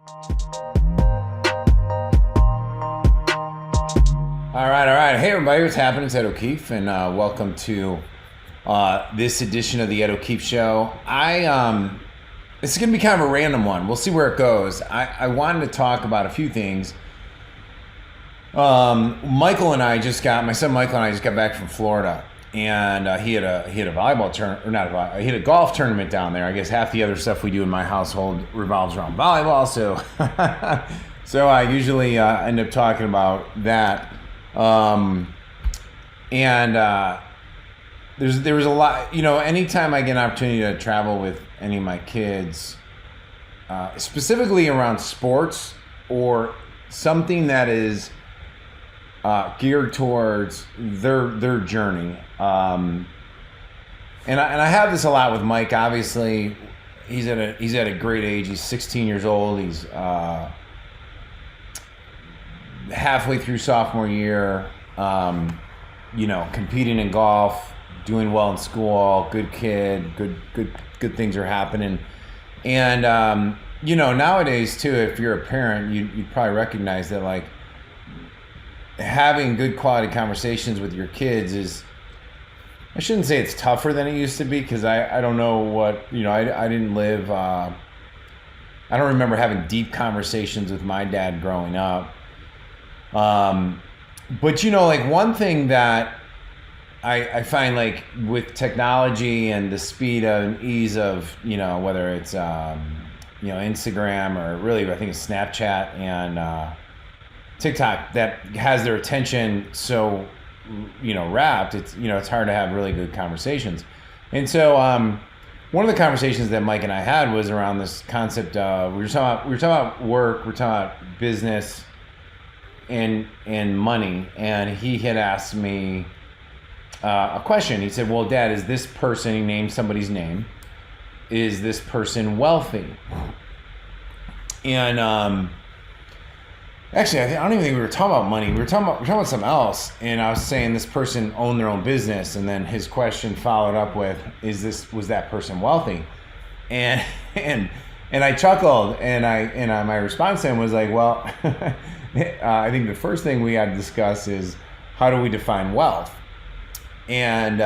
All right. Hey, everybody, what's happening? It's Ed O'Keefe, and welcome to this edition of the Ed O'Keefe Show. This is going to be kind of a random one. We'll see where it goes. I wanted to talk about a few things. My son Michael and I just got back from Florida, and he had a volleyball tournament, or not a volleyball, he had a golf tournament down there. I guess half the other stuff we do in my household revolves around volleyball, so so I usually end up talking about that. There was a lot, anytime I get an opportunity to travel with any of my kids, specifically around sports or something that is geared towards their journey. And I have this a lot with Mike. Obviously, he's at a great age. He's 16 years old. He's halfway through sophomore year, competing in golf, doing well in school, good kid, good things are happening. And, nowadays too, if you're a parent, you'd probably recognize that, like, having good quality conversations with your kids is, I shouldn't say it's tougher than it used to be, because I don't know what, I didn't live, I don't remember having deep conversations with my dad growing up. But one thing that I find, like, with technology and the speed and ease of, whether it's, Instagram, or really I think it's Snapchat and TikTok, that has their attention so, wrapped, it's hard to have really good conversations. And so, one of the conversations that Mike and I had was around this concept of, we were talking about work, we were talking about business and money, and he had asked me a question. He said, well, Dad, is this person, he named somebody's name, is this person wealthy? And actually, I don't even think we were talking about money. We were talking about something else, and I was saying this person owned their own business, and then his question followed up with, was that person wealthy? And I chuckled, and my response to him was like, well, I think the first thing we got to discuss is, how do we define wealth? And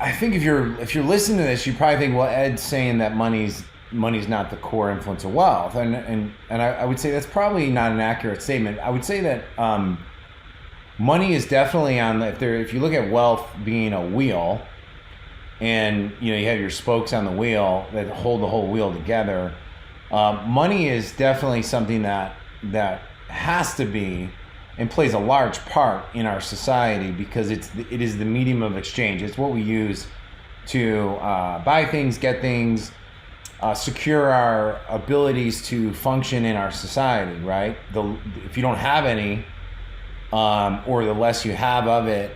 I think if you're listening to this, you probably think, well, Ed's saying that money's not the core influence of wealth, and I would say that's probably not an accurate statement. I would say that money is definitely on if you look at wealth being a wheel, and you have your spokes on the wheel that hold the whole wheel together. Money is definitely something that has to be and plays a large part in our society, because it is the medium of exchange. It's what we use to buy things, get things, secure our abilities to function in our society, right? If you don't have any, or the less you have of it,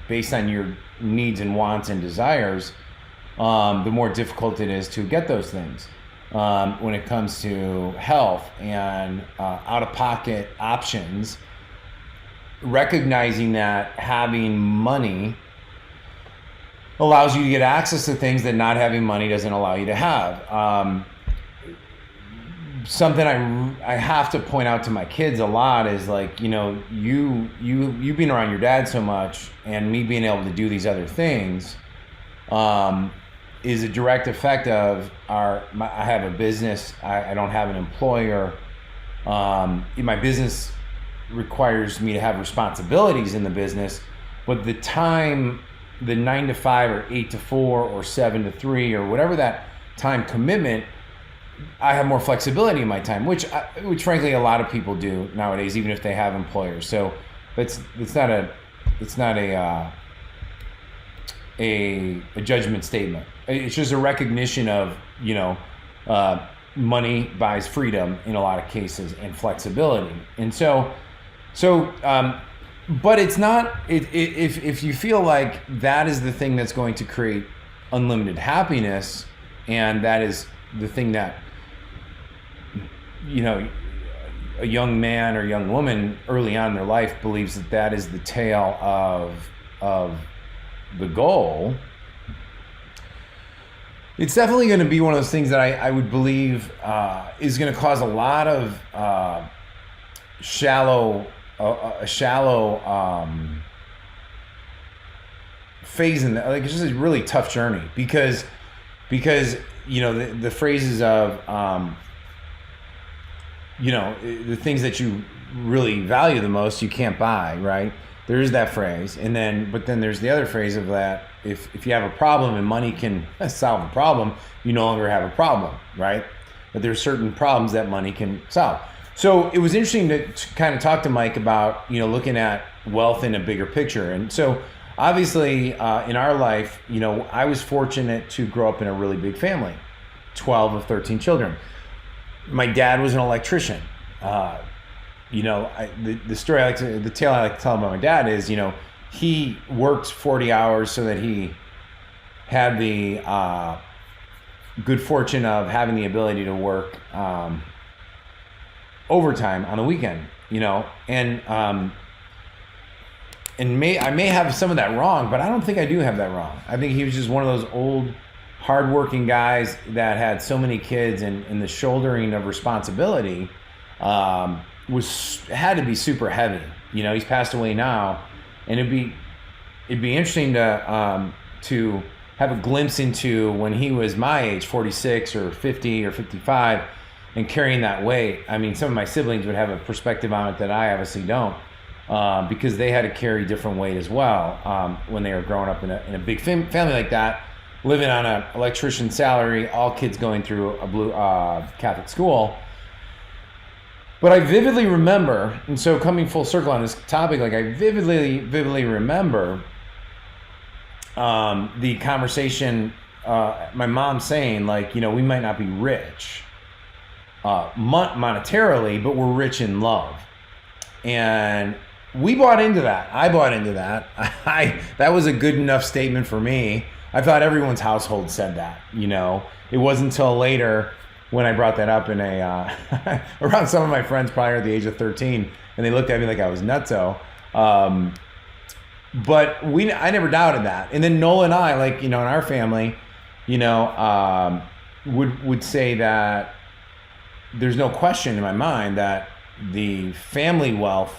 based on your needs and wants and desires, the more difficult it is to get those things. When it comes to health and out-of-pocket options, recognizing that having money allows you to get access to things that not having money doesn't allow you to have. Something I have to point out to my kids a lot is, like, you being around your dad so much, and me being able to do these other things, is a direct effect of I have a business. I don't have an employer. My business requires me to have responsibilities in the business, but the 9 to 5 or 8 to 4 or 7 to 3 or whatever that time commitment, I have more flexibility in my time, which frankly a lot of people do nowadays, even if they have employers. So it's not a judgment statement. It's just a recognition of, money buys freedom in a lot of cases, and flexibility. And so but it's not, if you feel like that is the thing that's going to create unlimited happiness, and that is the thing that, a young man or young woman early on in their life believes that is the tail of the goal, It's definitely going to be one of those things that I would believe is going to cause a lot of shallow phase in like it's just a really tough journey because the phrases of the things that you really value the most you can't buy, right? There is that phrase, but then there's the other phrase of that if you have a problem and money can solve a problem, you no longer have a problem, right? But there's certain problems that money can solve. So it was interesting to kind of talk to Mike about looking at wealth in a bigger picture. And so obviously in our life, I was fortunate to grow up in a really big family, 12 of 13 children. My dad was an electrician. The tale I like to tell about my dad is, he worked 40 hours so that he had the good fortune of having the ability to work overtime on the weekend, and I may have some of that wrong, but I don't think I do have that wrong. I think he was just one of those old, hardworking guys that had so many kids, and the shouldering of responsibility had to be super heavy. He's passed away now, and it'd be interesting to have a glimpse into when he was my age, 46 or 50 or 55, and carrying that weight. I mean, some of my siblings would have a perspective on it that I obviously don't, because they had to carry different weight as well when they were growing up in a big family like that, living on an electrician salary, all kids going through a blue Catholic school. But I vividly remember, and so coming full circle on this topic, like I vividly remember the conversation, my mom saying, like, we might not be rich monetarily, but we're rich in love. And we bought into that. I bought into that. That was a good enough statement for me. I thought everyone's household said that, It wasn't until later when I brought that up in around some of my friends prior at the age of 13, and they looked at me like I was nutso. But I never doubted that. And then Nola and I, like, in our family, would say that there's no question in my mind that the family wealth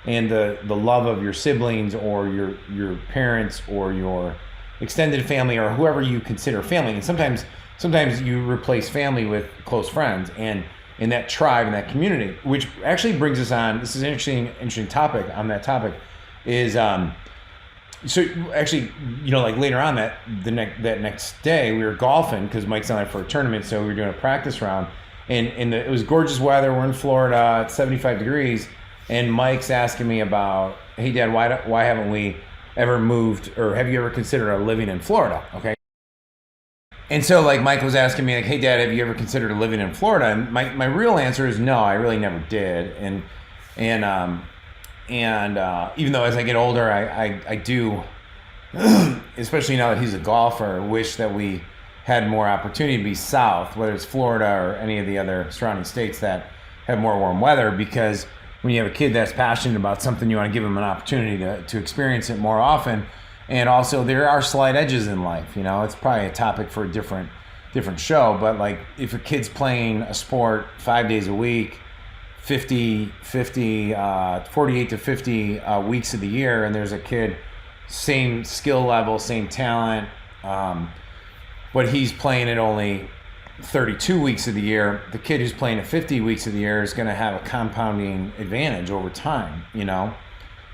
and the love of your siblings or your parents or your extended family or whoever you consider family, and sometimes you replace family with close friends and in that tribe and that community, which actually brings us on. This is an interesting topic. On that topic is so actually, like later on that next day we were golfing because Mike's on there for a tournament, so we were doing a practice round, and it was gorgeous weather. We're in Florida, it's 75 degrees, and Mike's asking me about, hey Dad, why haven't we ever moved, or have you ever considered living in Florida? Okay. And so, like, Mike was asking me, like, hey, Dad, have you ever considered living in Florida? And my real answer is no, I really never did. And even though as I get older, I do, especially now that he's a golfer, wish that we had more opportunity to be south, whether it's Florida or any of the other surrounding states that have more warm weather, because when you have a kid that's passionate about something, you want to give them an opportunity to experience it more often. And also, there are slight edges in life. It's probably a topic for a different show. But like, if a kid's playing a sport 5 days a week, 48 to 50 weeks of the year, and there's a kid, same skill level, same talent, but he's playing it only 32 weeks of the year, the kid who's playing it 50 weeks of the year is going to have a compounding advantage over time,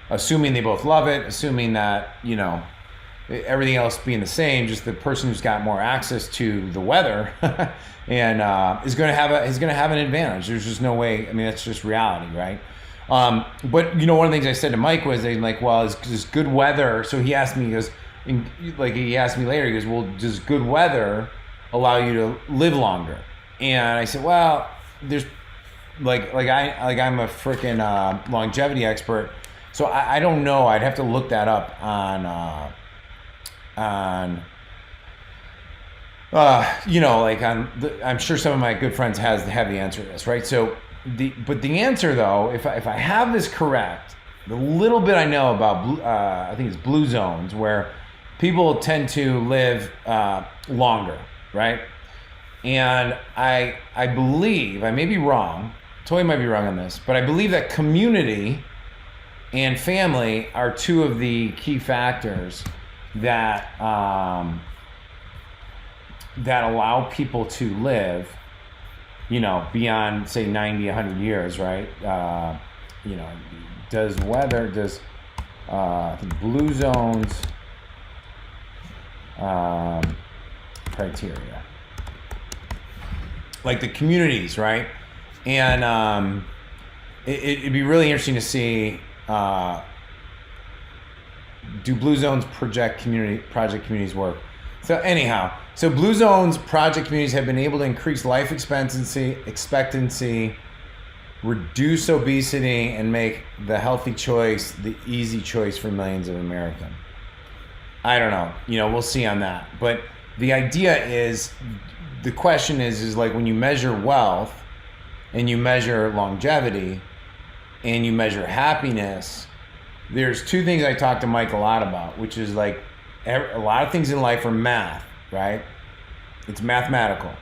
assuming they both love it, assuming that, everything else being the same, just the person who's got more access to the weather and is going to have an advantage. There's just no way. I mean, that's just reality, right? But one of the things I said to Mike was, like, well, is good weather. So he asked me, he goes, later, he goes, well, does good weather allow you to live longer? And I said, well, there's I'm a freaking longevity expert. So I don't know. I'd have to look that up on I'm sure some of my good friends have the answer to this, right? So the answer though, if I have this correct, the little bit I know about I think it's blue zones where people tend to live longer. right? And I believe, I may be wrong, totally might be wrong on this, but I believe that community and family are two of the key factors that that allow people to live, beyond, say, 90, 100 years, right? Does I think Blue Zones criteria, like the communities, right? And it'd be really interesting to see, do Blue Zones project communities work? So anyhow, Blue Zones project communities have been able to increase life expectancy, reduce obesity, and make the healthy choice the easy choice for millions of Americans. I don't know. We'll see on that. But the idea is, the question is like, when you measure wealth and you measure longevity and you measure happiness, there's two things I talk to Mike a lot about, which is like, a lot of things in life are math, right? It's mathematical.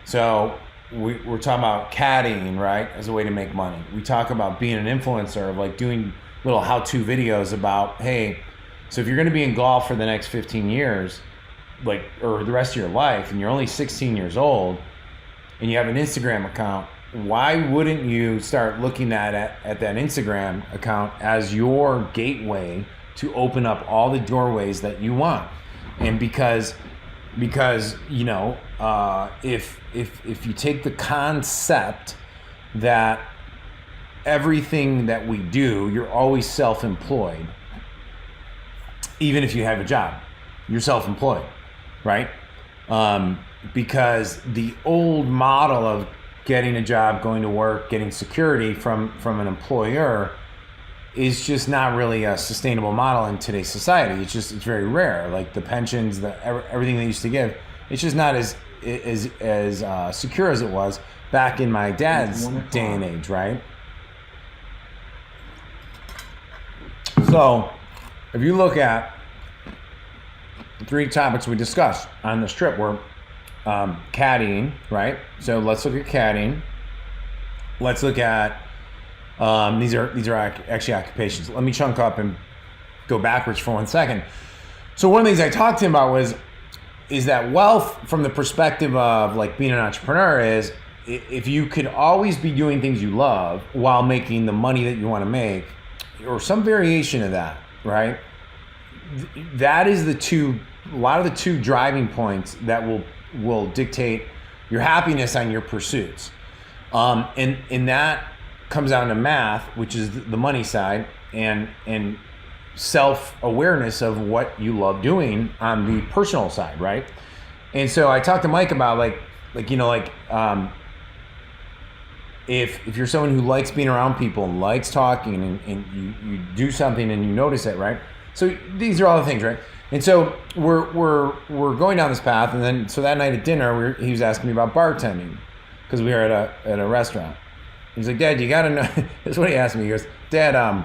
So we're talking about caddying, right, as a way to make money. We talk about being an influencer, of like doing little how-to videos about, hey, so if you're going to be in golf for the next 15 years, like, or the rest of your life, and you're only 16 years old, and you have an Instagram account, why wouldn't you start looking at that Instagram account as your gateway to open up all the doorways that you want? And because if you take the concept that everything that we do, you're always self-employed, even if you have a job, you're self-employed, right? Because the old model of getting a job, going to work, getting security from an employer is just not really a sustainable model in today's society. It's very rare. Like the pensions, everything they used to give, it's just not as secure as it was back in my dad's day and age, right? So if you look at the three topics we discussed on this trip, were caddying, right? So let's look at caddying. Let's look at these are actually occupations. Let me chunk up and go backwards for 1 second. So one of the things I talked to him about is that wealth, from the perspective of like being an entrepreneur, is if you could always be doing things you love while making the money that you want to make, or some variation of that, right? That is a lot of the two driving points that will dictate your happiness on your pursuits. And that comes down to math, which is the money side, and self-awareness of what you love doing on the personal side, right? And so I talked to Mike about if you're someone who likes being around people and likes talking, and you do something and you notice it, right? So these are all the things, right? And so we're going down this path, and then so that night at dinner, he was asking me about bartending, because we were at a restaurant. He's like, Dad, you gotta know. That's what he asked me. He goes, Dad,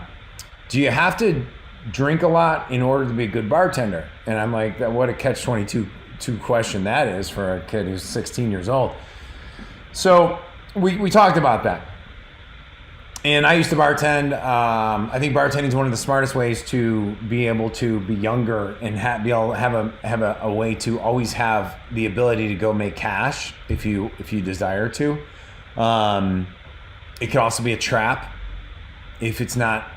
do you have to drink a lot in order to be a good bartender? And I'm like, what a catch-22 question that is for a kid who's 16 years old. So we talked about that. And I used to bartend. I think bartending is one of the smartest ways to be able to be younger and be able to have a way to always have the ability to go make cash if you desire to. It can also be a trap if it's not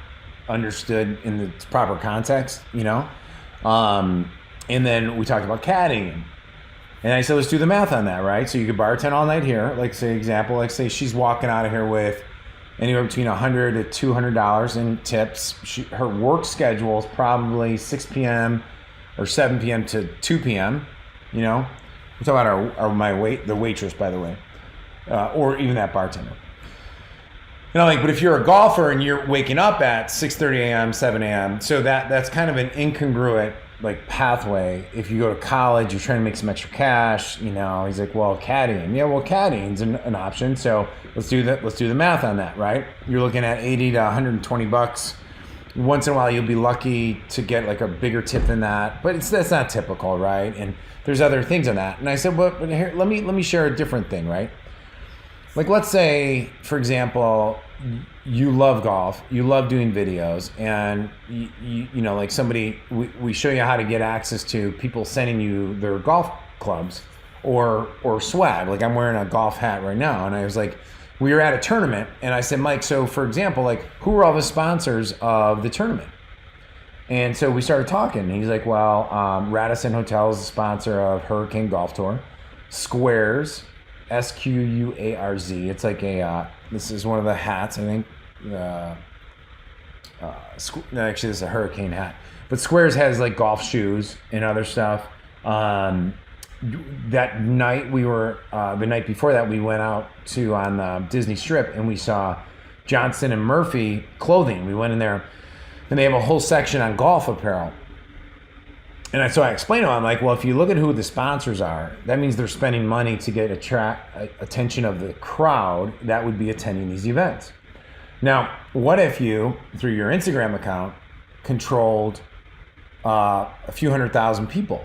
understood in the proper context, And then we talked about caddying. And I said, let's do the math on that, right? So you could bartend all night here. Like, say she's walking out of here with anywhere between $100 to $200 in tips. Her work schedule is probably 6 p.m. or 7 p.m. to 2 p.m. We're talking about the waitress, by the way, or even that bartender. But if you're a golfer and you're waking up at 6:30 a.m., 7 a.m., so that's kind of an incongruent pathway. If you go to college, you're trying to make some extra cash. He's like, well, caddying. Yeah, well, caddying's an option. So let's do that. Let's do the math on that, right? You're looking at $80 to $120 once in a while you'll be lucky to get like a bigger tip than that, but that's not typical, right? And there's other things on that. And I said, well, but here, let me share a different thing, right? Like, let's say, for example, you love golf, you love doing videos, and you know, like somebody, we show you how to get access to people sending you their golf clubs or swag. Like, I'm wearing a golf hat right now, and I was like, we were at a tournament, and I said, Mike, so for example, like, who are all the sponsors of the tournament? And so we started talking, and he's like, well, Radisson Hotel is the sponsor of Hurricane Golf Tour. Squares, SQUARZ. It's like this is one of the hats, I think. Actually, this is a Hurricane hat. But Squares has like golf shoes and other stuff. That night the night before that, we went out on the Disney Strip, and we saw Johnston and Murphy clothing. We went in there, and they have a whole section on golf apparel. And so I explained to him, I'm like, well, if you look at who the sponsors are, that means they're spending money to get attention of the crowd that would be attending these events. Now, what if you, through your Instagram account, controlled a few 100,000 people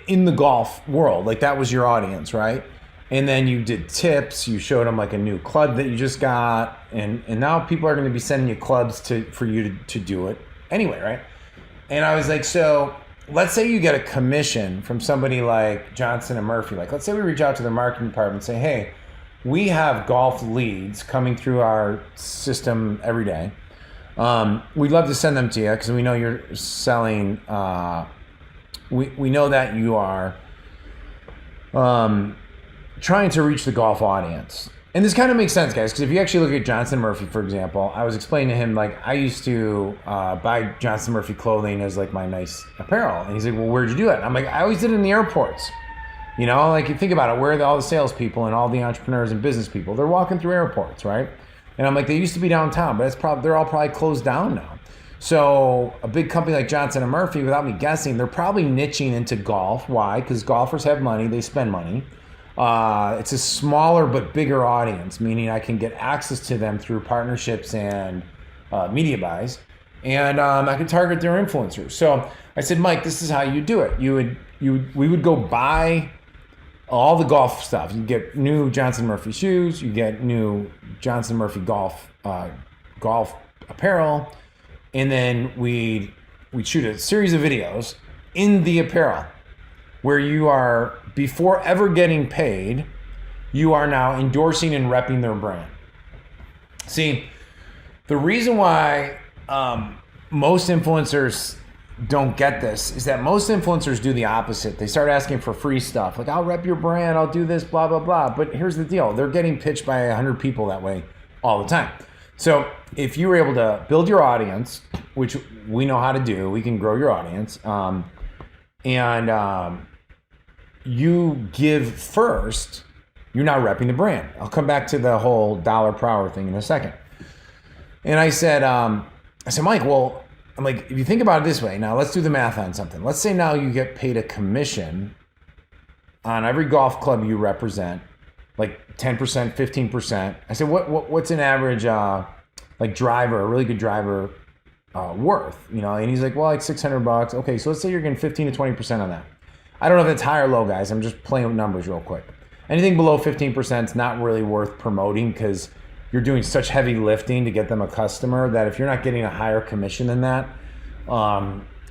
in the golf world? Like, that was your audience, right? And then you did tips, you showed them like a new club that you just got, and now people are going to be sending you clubs for you to do it anyway, right? And I was like, so let's say you get a commission from somebody like Johnson and Murphy. Like, let's say we reach out to their marketing department and say, hey, we have golf leads coming through our system every day. We'd love to send them to you because we know you're selling. We know that you are trying to reach the golf audience. And this kind of makes sense, guys, because if you actually look at Johnson Murphy, for example, I was explaining to him, like, I used to buy Johnson Murphy clothing as like my nice apparel. And he's like, well, where'd you do it? I'm like, I always did it in the airports. You know, like, you think about it, where are all the salespeople and all the entrepreneurs and business people? They're walking through airports, right? And I'm like, they used to be downtown, but they're all probably closed down now. So a big company like Johnson and Murphy, without me guessing, they're probably niching into golf. Why? Because golfers have money, they spend money. It's a smaller but bigger audience, meaning I can get access to them through partnerships and media buys, and I can target their influencers. So I said, Mike, this is how you do it. We would go buy all the golf stuff. You get new Johnson Murphy shoes, you get new Johnson Murphy golf apparel, and then we'd shoot a series of videos in the apparel, where you are, before ever getting paid, you are now endorsing and repping their brand. See, the reason why most influencers don't get this is that most influencers do the opposite. They start asking for free stuff. Like, I'll rep your brand, I'll do this, blah, blah, blah. But here's the deal. They're getting pitched by 100 people that way all the time. So if you were able to build your audience, which we know how to do, we can grow your audience, you give first, you're now repping the brand. I'll come back to the whole dollar per hour thing in a second. And I said, Mike, well, I'm like, if you think about it this way, now let's do the math on something. Let's say now you get paid a commission on every golf club you represent, like 10%, 15%. I said, what's an average like driver, a really good driver worth? You know, and he's like, well, like $600. Okay, so let's say you're getting 15 to 20% on that. I don't know if it's high or low, guys. I'm just playing with numbers real quick. Anything below 15% is not really worth promoting because you're doing such heavy lifting to get them a customer that if you're not getting a higher commission than that,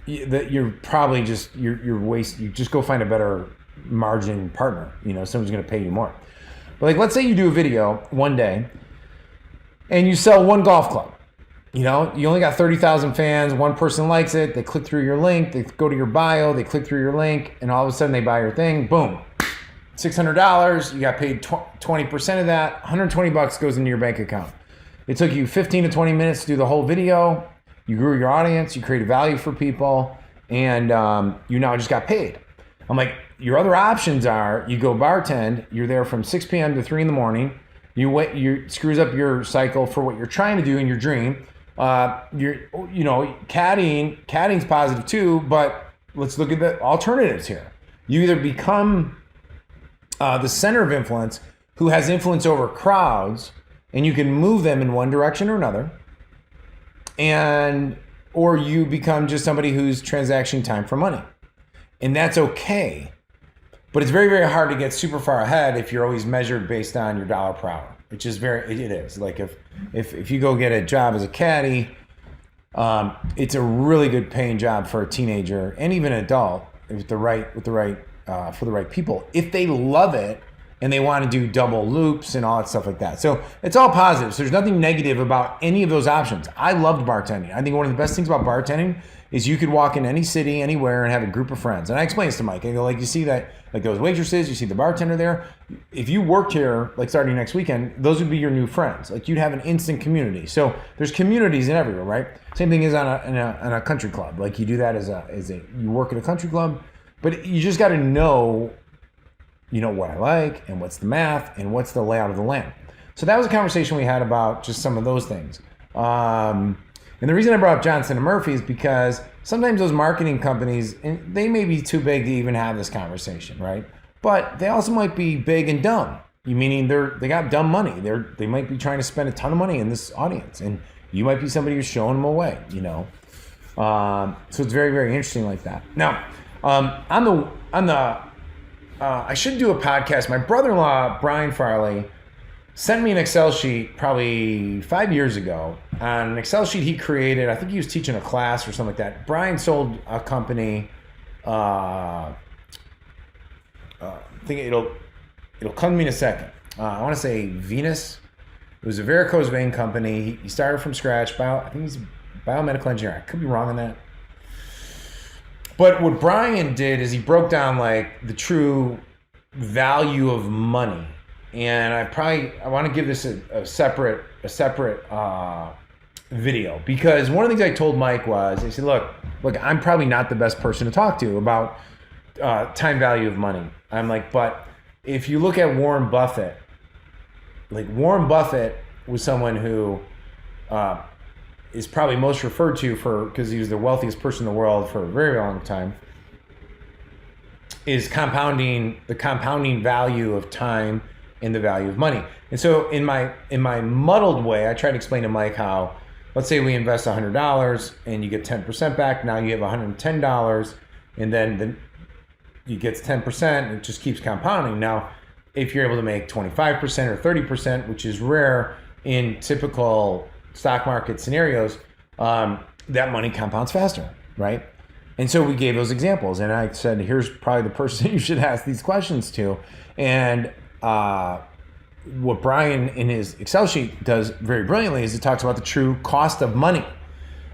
you're probably just you're waste. You just go find a better margin partner. You know, someone's going to pay you more. But like, let's say you do a video one day and you sell one golf club. You know, you only got 30,000 fans. One person likes it. They click through your link. They go to your bio. They click through your link, and all of a sudden they buy your thing. Boom, $600. You got paid 20% of that. $120 goes into your bank account. It took you 15 to 20 minutes to do the whole video. You grew your audience. You created value for people, and you now just got paid. I'm like, your other options are you go bartend. You're there from 6 p.m. to 3 in the morning. You screws up your cycle for what you're trying to do in your dream. Caddying's positive too, but let's look at the alternatives here. You either become the center of influence who has influence over crowds, and you can move them in one direction or another, or you become just somebody who's transacting time for money. And that's okay. But it's very, very hard to get super far ahead if you're always measured based on your dollar per hour, which is it is. Like if you go get a job as a caddy, it's a really good paying job for a teenager and even an adult for the right people, if they love it and they want to do double loops and all that stuff like that. So it's all positive. So there's nothing negative about any of those options. I loved bartending. I think one of the best things about bartending is you could walk in any city, anywhere, and have a group of friends. And I explained this to Mike. I go, like, you see that, like those waitresses, you see the bartender there. If you worked here, like starting next weekend, those would be your new friends. Like you'd have an instant community. So there's communities in everywhere, right? Same thing is on a country club. Like you do that you work at a country club, but you just got to know, what I like and what's the math and what's the layout of the land. So that was a conversation we had about just some of those things. And the reason I brought up Johnson & Murphy is because sometimes those marketing companies, and they may be too big to even have this conversation, right? But they also might be big and dumb. Meaning they got dumb money. They might be trying to spend a ton of money in this audience, and you might be somebody who's showing them away. So it's very, very interesting like that. Now, I should do a podcast. My brother-in-law, Brian Farley, sent me an Excel sheet probably 5 years ago on an Excel sheet he created. I think he was teaching a class or something like that. Brian sold a company. I think it'll come to me in a second. I want to say Venus. It was a varicose vein company. He started from scratch. I think he's a biomedical engineer. I could be wrong on that. But what Brian did is he broke down like the true value of money. And I want to give this a separate video, because one of the things I told Mike was, I said, look, I'm probably not the best person to talk to about time value of money. I'm like, but if you look at Warren Buffett, like Warren Buffett was someone who is probably most referred to because he was the wealthiest person in the world for a very long time, is the compounding value of time and the value of money. And so in my muddled way, I try to explain to Mike how, let's say we invest $100 and you get 10% back. Now you have $110, and then you get 10%, and it just keeps compounding. Now, if you're able to make 25% or 30%, which is rare in typical stock market scenarios, that money compounds faster, right? And so we gave those examples, and I said, here's probably the person you should ask these questions to. And what Brian in his Excel sheet does very brilliantly is it talks about the true cost of money.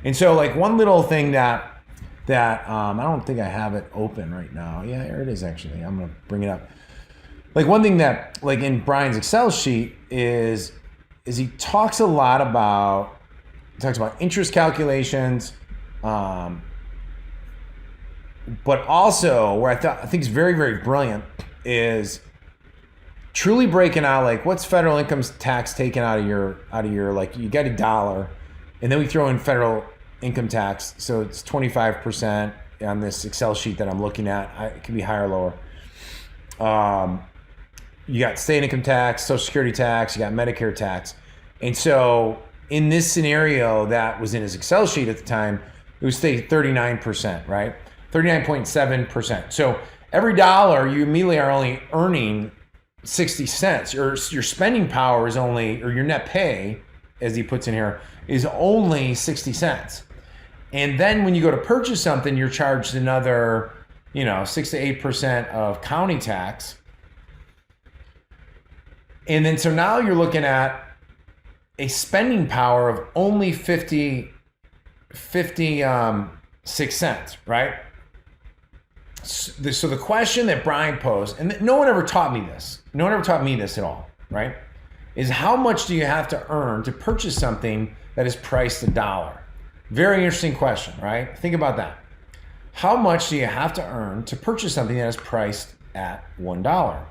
And so like one little thing that I don't think I have it open right now. Yeah, here it is actually. I'm going to bring it up. Like one thing that like in Brian's Excel sheet is he talks about interest calculations, but also where I think is very, very brilliant is truly breaking out like what's federal income tax taken out of your like you get $1 and then we throw in federal income tax, so it's 25% on this Excel sheet that I'm looking at. It can be higher or lower. You got state income tax, Social Security tax, you got Medicare tax. And so in this scenario that was in his Excel sheet at the time, it was say 39%, right? 39.7%. So every dollar you immediately are only earning 60 cents. Your spending power is only, or your net pay, as he puts in here, is only 60 cents. And then when you go to purchase something, you're charged another, 6 to 8% of county tax. And then so now you're looking at a spending power of only 56 cents, right? So the question that Brian posed, and no one ever taught me this. No one ever taught me this at all, right? Is how much do you have to earn to purchase something that is priced $1? Very interesting question, right? Think about that. How much do you have to earn to purchase something that is priced at $1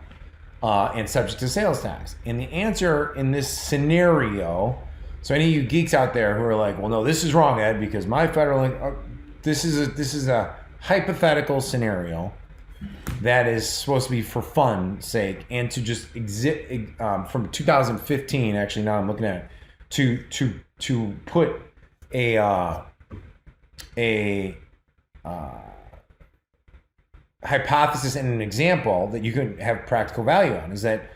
and subject to sales tax? And the answer in this scenario, so any of you geeks out there who are like, well, no, this is wrong, Ed, because my federal, this is a hypothetical scenario that is supposed to be for fun's sake and to just exist from 2015. Actually, now I'm looking at it, to put a hypothesis and an example that you can have practical value on is that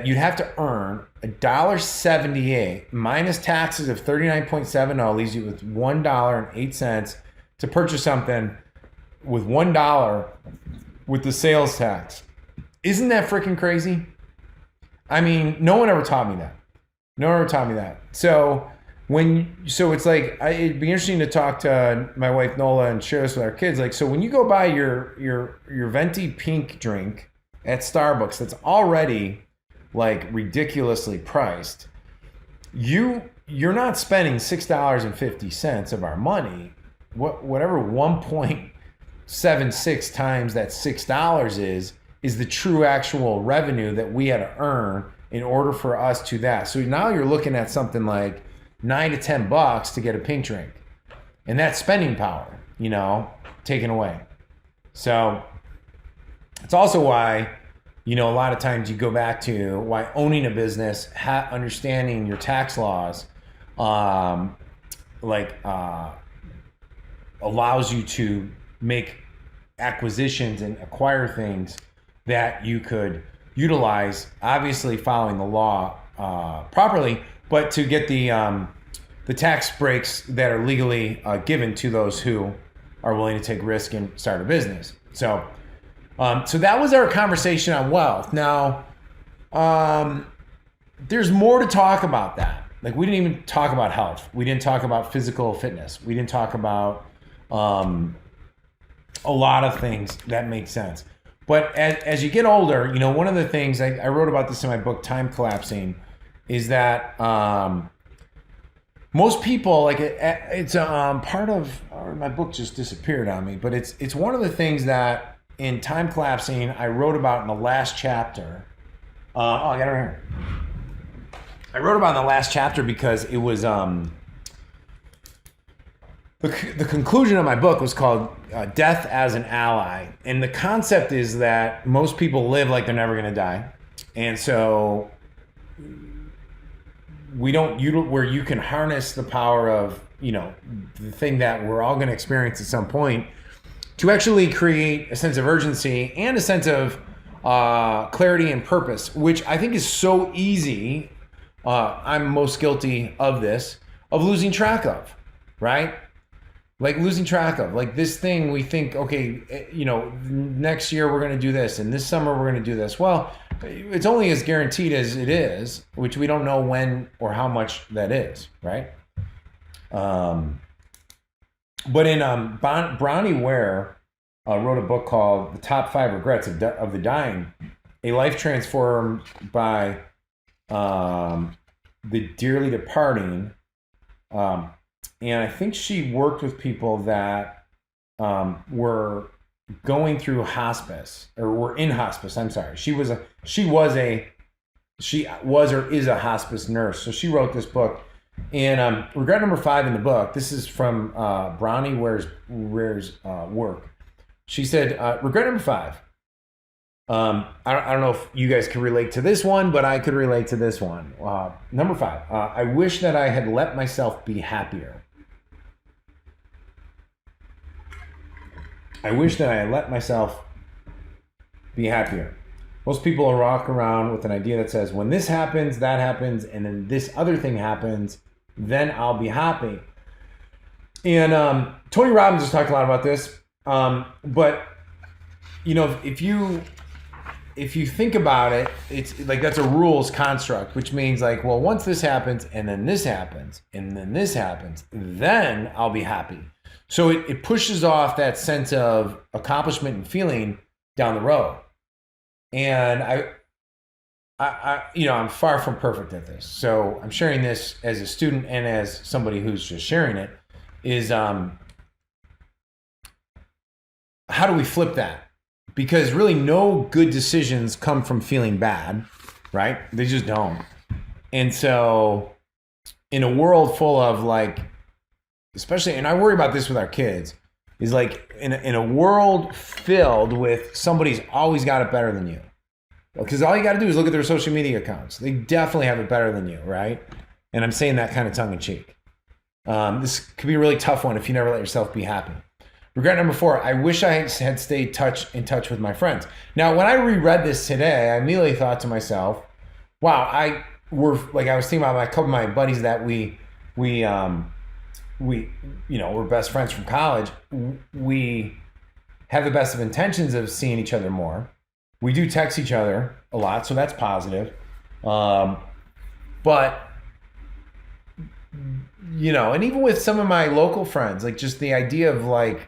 you'd have to earn $1.78 minus taxes of 39.70 leaves you with $1.08 to purchase something with $1 with the sales tax. Isn't that freaking crazy? I mean, no one ever taught me that. So it's like it'd be interesting to talk to my wife Nola and share this with our kids. Like, so when you go buy your venti pink drink at Starbucks, that's already like ridiculously priced. You're not spending $6.50 of our money. Whatever 1.76 times that $6 is the true actual revenue that we had to earn in order for us to that. So now you're looking at something like $9 to $10 to get a pink drink, and that's spending power, taken away. So it's also why, a lot of times you go back to why owning a business, understanding your tax laws, allows you to make acquisitions and acquire things that you could utilize, obviously following the law properly, but to get the tax breaks that are legally given to those who are willing to take risk and start a business. So that was our conversation on wealth. Now, there's more to talk about that. Like, we didn't even talk about health. We didn't talk about physical fitness. We didn't talk about a lot of things that make sense. But as you get older, one of the things, I wrote about this in my book, Time Collapsing, is that most people, like it's part of, or my book just disappeared on me, but it's one of the things that in Time Collapsing I wrote about in the last chapter. I got it right here. I wrote about in the last chapter because it was the conclusion of my book was called Death as an Ally. And the concept is that most people live like they're never going to die. And so where you can harness the power of, the thing that we're all going to experience at some point to actually create a sense of urgency and a sense of clarity and purpose, which I think is so easy. I'm most guilty of this, of losing track of, right? Like losing track of, like this thing we think, okay, next year we're going to do this and this summer we're going to do this. Well, it's only as guaranteed as it is, which we don't know when or how much that is, right? But in Bronnie Ware wrote a book called The Top 5 Regrets of the Dying, a life transformed by the dearly departing. And I think she worked with people that were going through hospice or were in hospice. I'm sorry. She was or is a hospice nurse. So she wrote this book. And regret number 5 in the book, this is from Bronnie Ware's work. She said, regret number 5. I don't know if you guys can relate to this one, but I could relate to this one. Number 5, I wish that I had let myself be happier. I wish that I had let myself be happier. Most people walk around with an idea that says, when this happens, that happens, and then this other thing happens, then I'll be happy. And Tony Robbins has talked a lot about this. But if you think about it, it's like that's a rules construct, which means like, well, once this happens, and then this happens, and then this happens, then I'll be happy. So it pushes off that sense of accomplishment and feeling down the road. And I'm far from perfect at this. So I'm sharing this as a student and as somebody who's just sharing it is, how do we flip that? Because really no good decisions come from feeling bad, right? They just don't. And so in a world full of like, especially, and I worry about this with our kids, is like in a world filled with somebody's always got it better than you. Because all you got to do is look at their social media accounts. They definitely have it better than you, right? And I'm saying that kind of tongue in cheek. This could be a really tough one if you never let yourself be happy. Regret number 4, I wish I had stayed in touch with my friends. Now, when I reread this today, I immediately thought to myself, wow, we're best friends from college. We have the best of intentions of seeing each other more. We do text each other a lot, so that's positive. But and even with some of my local friends, like just the idea of like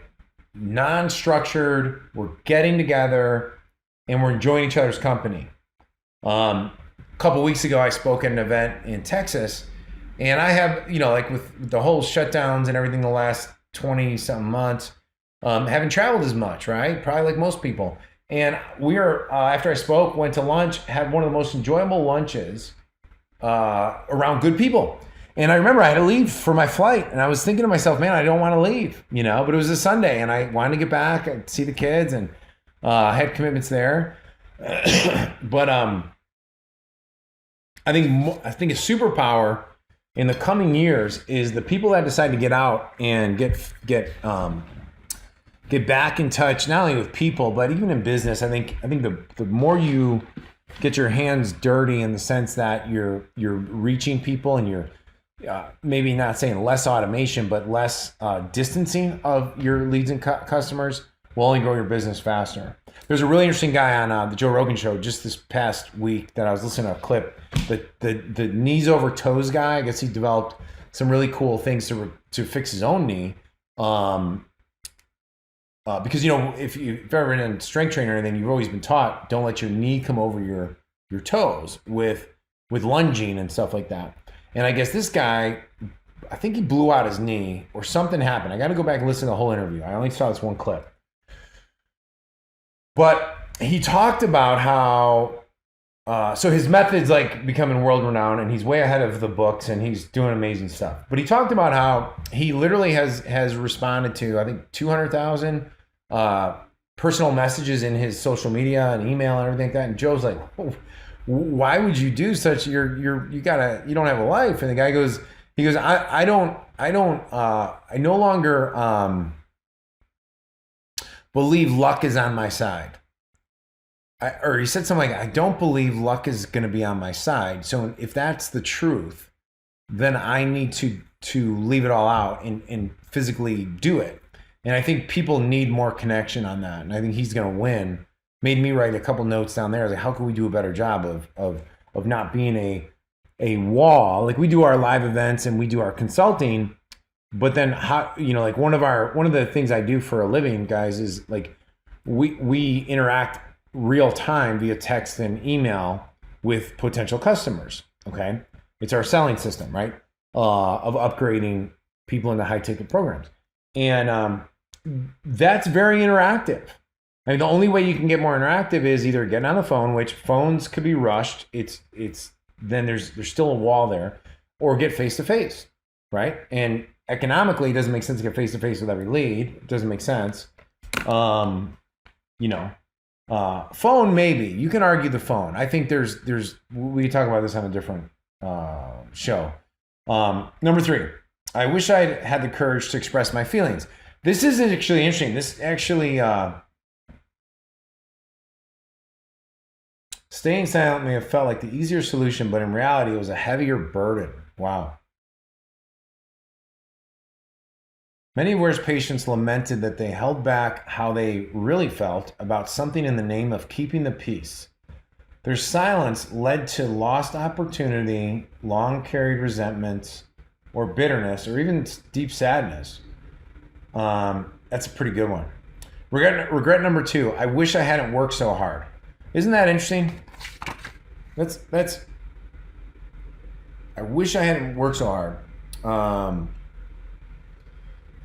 non-structured, we're getting together and we're enjoying each other's company. A couple weeks ago, I spoke at an event in Texas, and I have, like with the whole shutdowns and everything the last 20 something months, haven't traveled as much, right? Probably like most people. And we are, after I spoke, went to lunch, had one of the most enjoyable lunches around good people. And I remember I had to leave for my flight, and I was thinking to myself, man, I don't want to leave, but it was a Sunday, and I wanted to get back and see the kids, and I had commitments there. But I think a superpower in the coming years is the people that decide to get out and get back in touch, not only with people, but even in business. I think the more you get your hands dirty in the sense that you're reaching people and you're maybe not saying less automation, but less distancing of your leads and customers will only grow your business faster. There's a really interesting guy on the Joe Rogan show just this past week that I was listening to a clip. The knees over toes guy, I guess he developed some really cool things to fix his own knee. Because if you've ever been in strength training or anything, you've always been taught don't let your knee come over your toes with lunging and stuff like that. And I guess this guy, I think he blew out his knee or something happened. I got to go back and listen to the whole interview. I only saw this one clip. But he talked about how, so his method's like becoming world renowned and he's way ahead of the books and he's doing amazing stuff. But he talked about how he literally has responded to, I think, 200,000 personal messages in his social media and email and everything like that. And Joe's like, oh, why would you do such? You don't have a life. And the guy goes, I no longer believe luck is on my side. Or he said something like, I don't believe luck is going to be on my side. So if that's the truth, then I need to leave it all out and physically do it. And I think people need more connection on that. And I think he's going to win. Made me write a couple notes down there. I was like, how can we do a better job of not being a wall? Like we do our live events and we do our consulting, but then how, like one of the things I do for a living, guys, is like we interact real time via text and email with potential customers. Okay. It's our selling system, right? Of upgrading people into high ticket programs. And that's very interactive. I mean, the only way you can get more interactive is either getting on the phone, which phones could be rushed. It's then there's still a wall there, or get face to face, right? And economically, it doesn't make sense to get face to face with every lead. It doesn't make sense. Phone maybe you can argue the phone. I think there's we can talk about this on a different show. Number 3, I wish I had the courage to express my feelings. This is actually interesting. This actually. Staying silent may have felt like the easier solution, but in reality, it was a heavier burden. Wow. Many of Ware's patients lamented that they held back how they really felt about something in the name of keeping the peace. Their silence led to lost opportunity, long-carried resentments, or bitterness, or even deep sadness. That's a pretty good one. Regret number 2, I wish I hadn't worked so hard. Isn't that interesting? I wish I hadn't worked so hard.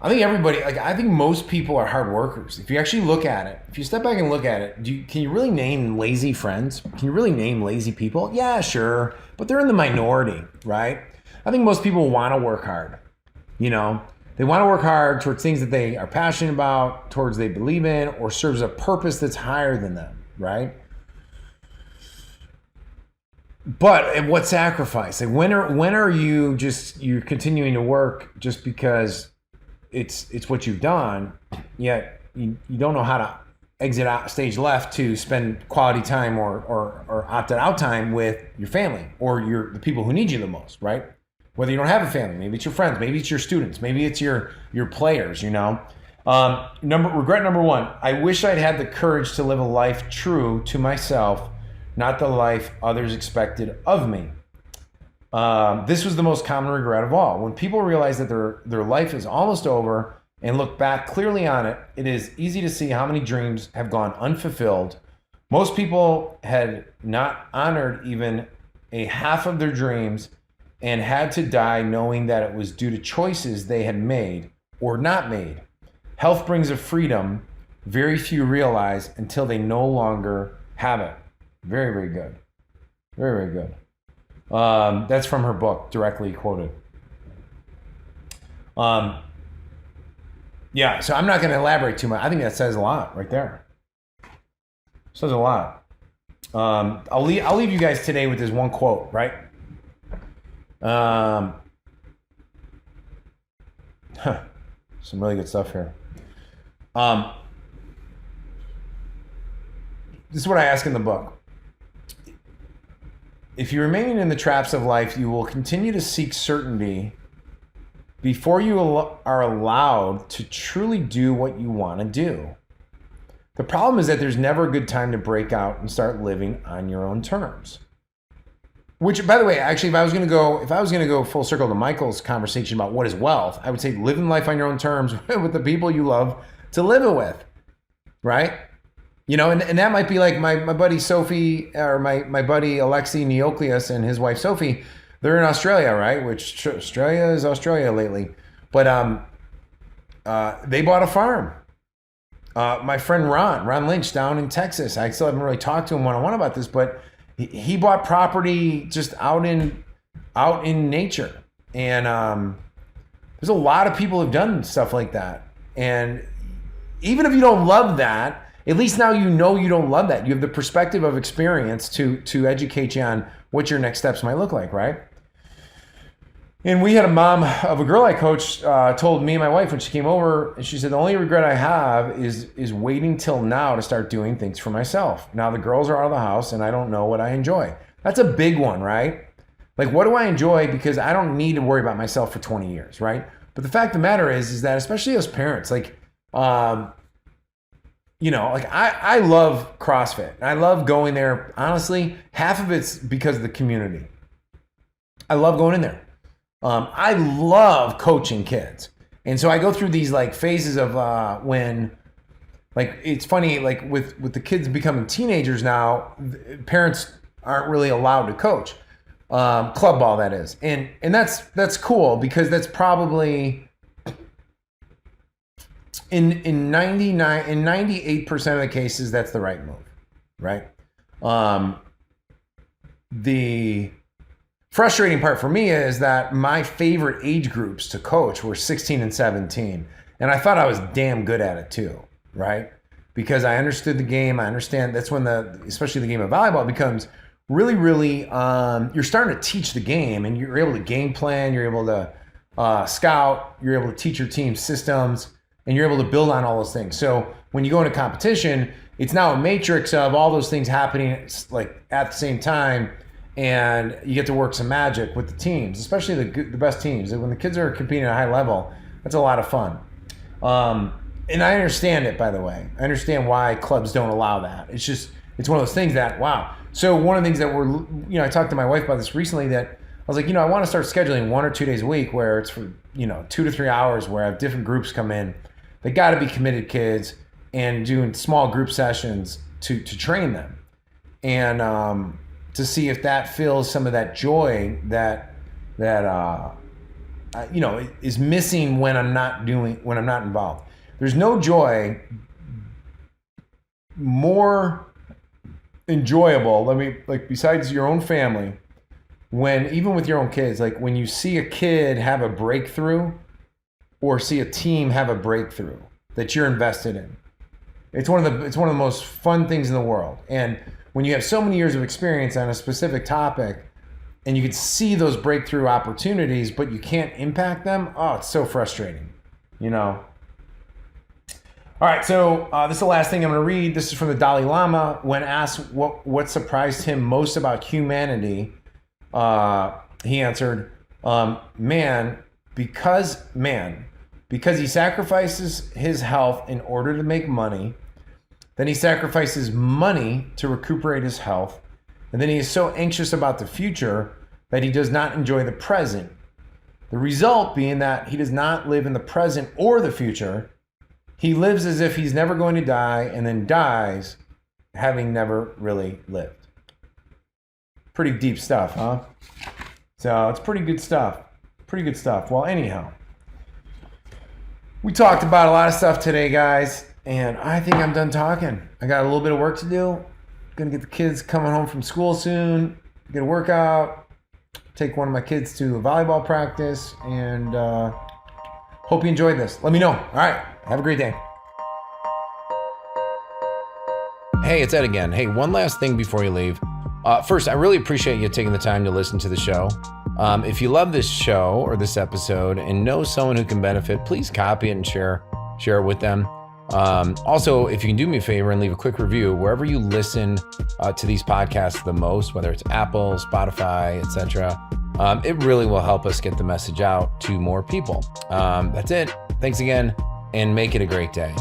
I think I think most people are hard workers. If you actually look at it, if you step back and look at it, can you really name lazy friends? Can you really name lazy people? Yeah, sure. But they're in the minority, right? I think most people want to work hard. They want to work hard towards things that they are passionate about, towards they believe in, or serves a purpose that's higher than them, right? But at what sacrifice? Like when are you're continuing to work just because it's what you've done, yet you don't know how to exit out stage left to spend quality time or opted out time with your family or the people who need you the most, right? Whether you don't have a family, maybe it's your friends, maybe it's your students, maybe it's your players, you know. Regret number one, I wish I'd had the courage to live a life true to myself, not the life others expected of me. This was the most common regret of all. When people realize that their life is almost over and look back clearly on it, it is easy to see how many dreams have gone unfulfilled. Most people had not honored even a half of their dreams and had to die knowing that it was due to choices they had made or not made. Health brings a freedom very few realize until they no longer have it. Very, very good. Very, very good. That's from her book, directly quoted. Yeah, so I'm not going to elaborate too much. I think that says a lot right there. Says a lot. I'll leave you guys today with this one quote, right? Some really good stuff here. This is what I ask in the book. If you remain in the traps of life, you will continue to seek certainty before you are allowed to truly do what you want to do. The problem is that there's never a good time to break out and start living on your own terms. Which, by the way, actually, if I was going to go full circle to Michael's conversation about what is wealth, I would say living life on your own terms with the people you love to live it with, right? You know, and that might be like my buddy Sophie, or my buddy Alexei Neocleus and his wife Sophie. They're in Australia, right? Which Australia is Australia lately. But they bought a farm. My friend Ron Lynch down in Texas, I still haven't really talked to him one-on-one about this, but he bought property just out in nature. And there's a lot of people who've done stuff like that. And even if you don't love that, at least now you know you don't love that. You have the perspective of experience to educate you on what your next steps might look like, right? And we had a mom of a girl I coached told me and my wife when she came over, and she said, the only regret I have is waiting till now to start doing things for myself. Now the girls are out of the house and I don't know what I enjoy. That's a big one, right? Like, what do I enjoy? Because I don't need to worry about myself for 20 years, right? But the fact of the matter is that especially as parents, like, you know, like I love CrossFit. I love going there. Honestly, half of it's because of the community. I love going in there. I love coaching kids. And so I go through these like phases of when, like, it's funny, like with the kids becoming teenagers now, parents aren't really allowed to coach. Club ball, that is. And that's cool, because that's probably in 98% of the cases, that's the right move, right? The frustrating part for me is that my favorite age groups to coach were 16 and 17. And I thought I was damn good at it too, right? Because I understood the game. I understand that's when especially the game of volleyball becomes really, really, you're starting to teach the game, and you're able to game plan, you're able to scout, you're able to teach your team systems, and you're able to build on all those things. So when you go into competition, it's now a matrix of all those things happening like at the same time, and you get to work some magic with the teams, especially the best teams. When the kids are competing at a high level, that's a lot of fun. And I understand it, by the way. I understand why clubs don't allow that. It's one of those things that, wow. So one of the things that I talked to my wife about this recently, that I was like, I want to start scheduling 1 or 2 days a week where it's for, 2 to 3 hours where I have different groups come in. They got to be committed kids, and doing small group sessions to train them, and to see if that fills some of that joy that is missing when I'm not involved. There's no joy more enjoyable, besides your own family, even with your own kids, like when you see a kid have a breakthrough, or see a team have a breakthrough that you're invested in. It's one of the most fun things in the world. And when you have so many years of experience on a specific topic and you can see those breakthrough opportunities, but you can't impact them, oh, it's so frustrating, you know? All right, so this is the last thing I'm going to read. This is from the Dalai Lama. When asked what surprised him most about humanity, he answered, because he sacrifices his health in order to make money, then he sacrifices money to recuperate his health, and then he is so anxious about the future that he does not enjoy the present. The result being that he does not live in the present or the future. He lives as if he's never going to die and then dies having never really lived. Pretty deep stuff, huh? So it's pretty good stuff. Pretty good stuff. Well, anyhow, we talked about a lot of stuff today, guys, and I think I'm done talking. I got a little bit of work to do. Gonna get the kids coming home from school soon. Gonna work out. Take one of my kids to a volleyball practice, and hope you enjoyed this. Let me know. All right. Have a great day. Hey, it's Ed again. Hey, one last thing before you leave. First, I really appreciate you taking the time to listen to the show. If you love this show or this episode and know someone who can benefit, please copy it and share it with them. Also, if you can do me a favor and leave a quick review wherever you listen to these podcasts the most, whether it's Apple, Spotify, etc., it really will help us get the message out to more people. That's it. Thanks again, and make it a great day.